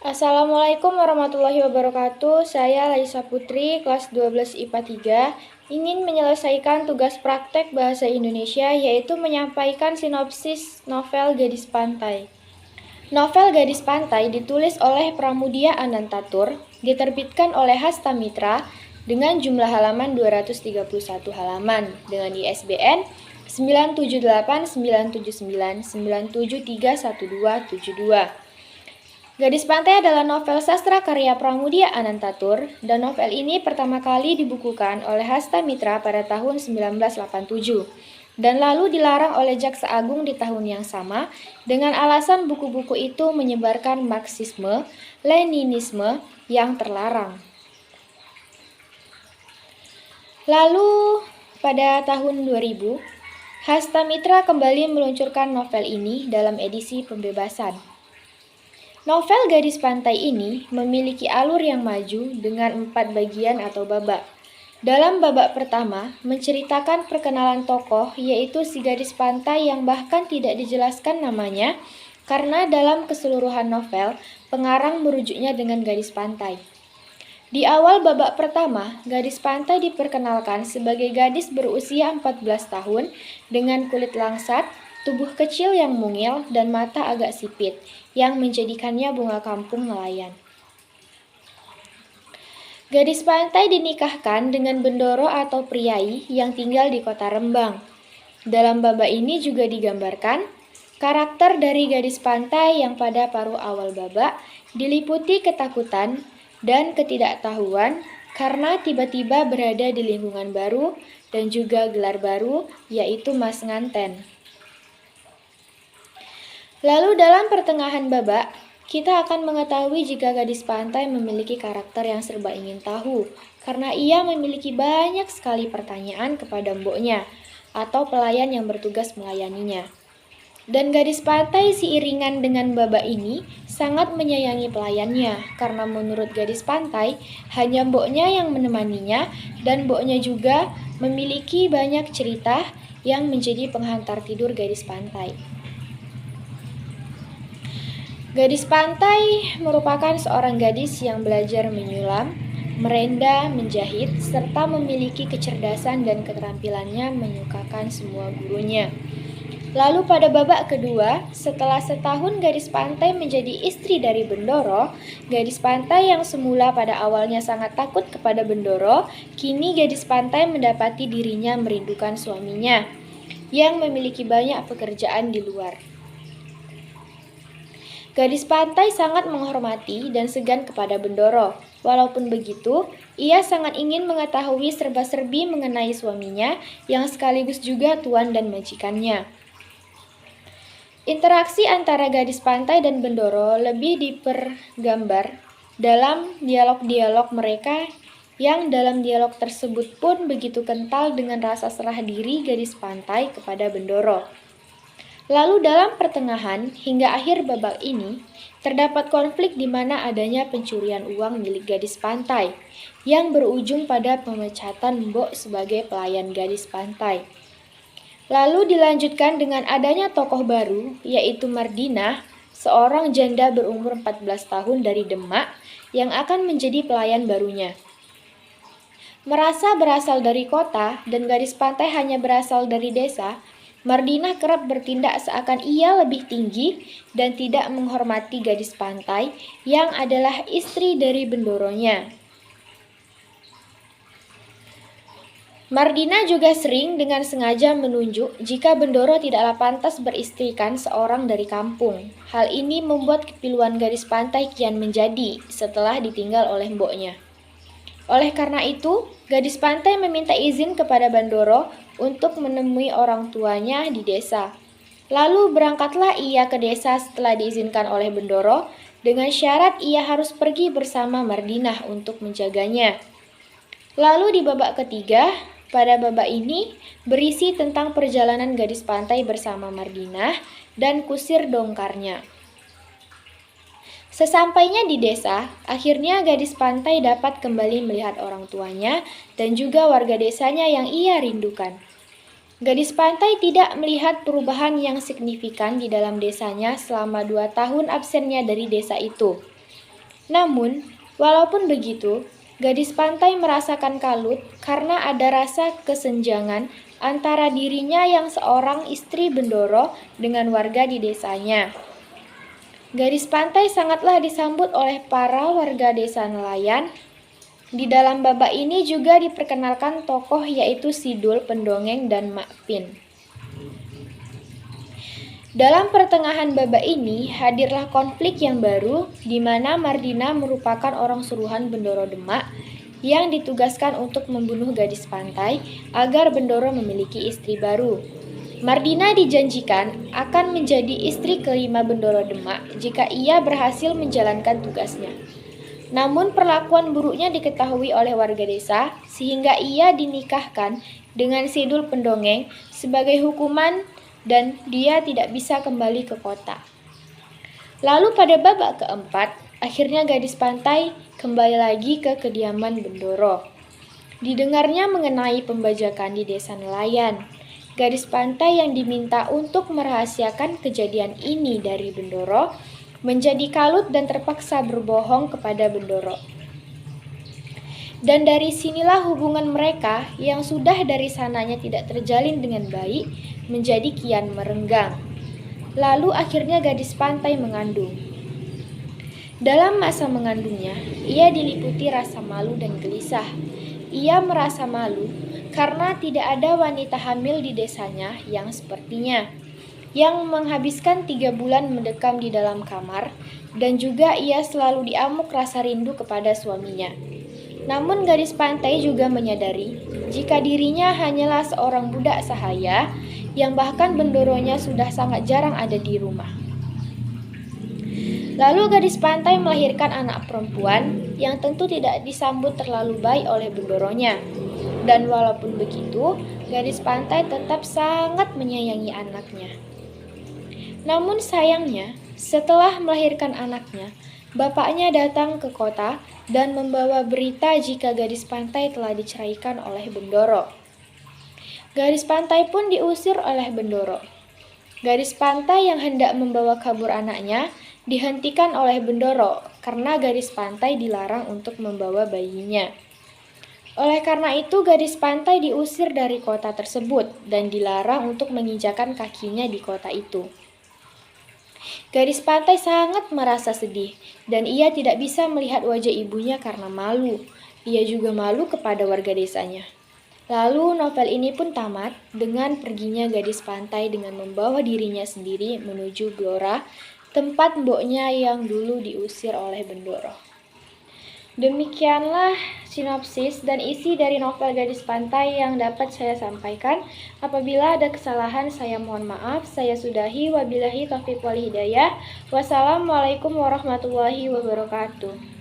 Assalamualaikum warahmatullahi wabarakatuh. Saya Laisa Putri, kelas 12 IPA 3, ingin menyelesaikan tugas praktek bahasa Indonesia, yaitu menyampaikan sinopsis novel Gadis Pantai. Novel Gadis Pantai ditulis oleh Pramudia Anantatur, diterbitkan oleh Hasta Mitra dengan jumlah halaman 231 halaman dengan ISBN 978979997311272. Gadis Pantai adalah novel sastra karya Pramudia Anantatur, dan novel ini pertama kali dibukukan oleh Hasta Mitra pada tahun 1987 dan lalu dilarang oleh Jaksa Agung di tahun yang sama dengan alasan buku-buku itu menyebarkan Marxisme, Leninisme yang terlarang. Lalu pada tahun 2000, Hasta Mitra kembali meluncurkan novel ini dalam edisi pembebasan. Novel Gadis Pantai ini memiliki alur yang maju dengan 4 bagian atau babak. Dalam babak pertama, menceritakan perkenalan tokoh, yaitu si gadis pantai yang bahkan tidak dijelaskan namanya, karena dalam keseluruhan novel, pengarang merujuknya dengan gadis pantai. Di awal babak pertama, gadis pantai diperkenalkan sebagai gadis berusia 14 tahun dengan kulit langsat, tubuh kecil yang mungil, dan mata agak sipit, yang menjadikannya bunga kampung nelayan. Gadis pantai dinikahkan dengan bendoro atau priai yang tinggal di kota Rembang. Dalam babak ini juga digambarkan karakter dari gadis pantai yang pada paruh awal babak diliputi ketakutan dan ketidaktahuan karena tiba-tiba berada di lingkungan baru dan juga gelar baru, yaitu Mas Nganten. Lalu dalam pertengahan babak, kita akan mengetahui jika gadis pantai memiliki karakter yang serba ingin tahu, karena ia memiliki banyak sekali pertanyaan kepada mboknya atau pelayan yang bertugas melayaninya. Dan gadis pantai seiringan dengan babak ini sangat menyayangi pelayannya, karena menurut gadis pantai hanya mboknya yang menemaninya, dan mboknya juga memiliki banyak cerita yang menjadi penghantar tidur gadis pantai. Gadis pantai merupakan seorang gadis yang belajar menyulam, merenda, menjahit, serta memiliki kecerdasan dan keterampilannya menyukakan semua gurunya. Lalu pada babak kedua, setelah setahun gadis pantai menjadi istri dari Bendoro, gadis pantai yang semula pada awalnya sangat takut kepada Bendoro, kini gadis pantai mendapati dirinya merindukan suaminya yang memiliki banyak pekerjaan di luar. Gadis pantai sangat menghormati dan segan kepada Bendoro. Walaupun begitu, ia sangat ingin mengetahui serba-serbi mengenai suaminya yang sekaligus juga tuan dan majikannya. Interaksi antara gadis pantai dan Bendoro lebih dipergambar dalam dialog-dialog mereka, yang dalam dialog tersebut pun begitu kental dengan rasa serah diri gadis pantai kepada Bendoro. Lalu dalam pertengahan hingga akhir babak ini, terdapat konflik di mana adanya pencurian uang milik gadis pantai, yang berujung pada pemecatan mbok sebagai pelayan gadis pantai. Lalu dilanjutkan dengan adanya tokoh baru, yaitu Mardinah, seorang janda berumur 14 tahun dari Demak, yang akan menjadi pelayan barunya. Merasa berasal dari kota dan gadis pantai hanya berasal dari desa, Mardinah kerap bertindak seakan ia lebih tinggi dan tidak menghormati gadis pantai yang adalah istri dari Bendoronya. Mardinah juga sering dengan sengaja menunjuk jika Bendoro tidaklah pantas beristrikan seorang dari kampung. Hal ini membuat kepiluan gadis pantai kian menjadi setelah ditinggal oleh mboknya. Oleh karena itu, gadis pantai meminta izin kepada Bendoro untuk menemui orang tuanya di desa. Lalu berangkatlah ia ke desa setelah diizinkan oleh Bendoro, dengan syarat ia harus pergi bersama Mardinah untuk menjaganya. Lalu di babak ketiga, pada babak ini berisi tentang perjalanan gadis pantai bersama Mardinah dan kusir dongkarnya. Sesampainya di desa, akhirnya gadis pantai dapat kembali melihat orang tuanya dan juga warga desanya yang ia rindukan. Gadis pantai tidak melihat perubahan yang signifikan di dalam desanya selama 2 tahun absennya dari desa itu. Namun, walaupun begitu, gadis pantai merasakan kalut karena ada rasa kesenjangan antara dirinya yang seorang istri Bendoro dengan warga di desanya. Gadis pantai sangatlah disambut oleh para warga desa nelayan. Di dalam babak ini juga diperkenalkan tokoh yaitu Sidul, pendongeng, dan Makpin. Dalam pertengahan babak ini, hadirlah konflik yang baru, di mana Mardina merupakan orang suruhan Bendoro Demak yang ditugaskan untuk membunuh gadis pantai agar Bendoro memiliki istri baru. Mardina dijanjikan akan menjadi istri kelima Bendoro Demak jika ia berhasil menjalankan tugasnya. Namun perlakuan buruknya diketahui oleh warga desa sehingga ia dinikahkan dengan Sidul pendongeng sebagai hukuman dan dia tidak bisa kembali ke kota. Lalu pada babak keempat, akhirnya gadis pantai kembali lagi ke kediaman Bendoro. Didengarnya mengenai pembajakan di desa nelayan. Gadis pantai yang diminta untuk merahasiakan kejadian ini dari Bendoro menjadi kalut dan terpaksa berbohong kepada Bendoro. Dan dari sinilah hubungan mereka yang sudah dari sananya tidak terjalin dengan baik menjadi kian merenggang. Lalu akhirnya gadis pantai mengandung. Dalam masa mengandungnya, ia diliputi rasa malu dan gelisah. Ia merasa malu karena tidak ada wanita hamil di desanya yang sepertinya, yang menghabiskan 3 bulan mendekam di dalam kamar, dan juga ia selalu diamuk rasa rindu kepada suaminya. Namun gadis pantai juga menyadari jika dirinya hanyalah seorang budak sahaya yang bahkan Bendoronya sudah sangat jarang ada di rumah. Lalu gadis pantai melahirkan anak perempuan yang tentu tidak disambut terlalu baik oleh Bendoronya. Dan walaupun begitu, gadis pantai tetap sangat menyayangi anaknya. Namun sayangnya, setelah melahirkan anaknya, bapaknya datang ke kota dan membawa berita jika gadis pantai telah diceraikan oleh Bendoro. Gadis pantai pun diusir oleh Bendoro. Gadis pantai yang hendak membawa kabur anaknya dihentikan oleh Bendoro karena gadis pantai dilarang untuk membawa bayinya. Oleh karena itu, gadis pantai diusir dari kota tersebut dan dilarang untuk menginjakan kakinya di kota itu. Gadis pantai sangat merasa sedih dan ia tidak bisa melihat wajah ibunya karena malu. Ia juga malu kepada warga desanya. Lalu novel ini pun tamat dengan perginya gadis pantai dengan membawa dirinya sendiri menuju Blora, tempat mboknya yang dulu diusir oleh Bendoro. Demikianlah sinopsis dan isi dari novel Gadis Pantai yang dapat saya sampaikan. Apabila ada kesalahan, saya mohon maaf. Saya sudahi. Wabillahi taufiq wal hidayah. Wassalamualaikum warahmatullahi wabarakatuh.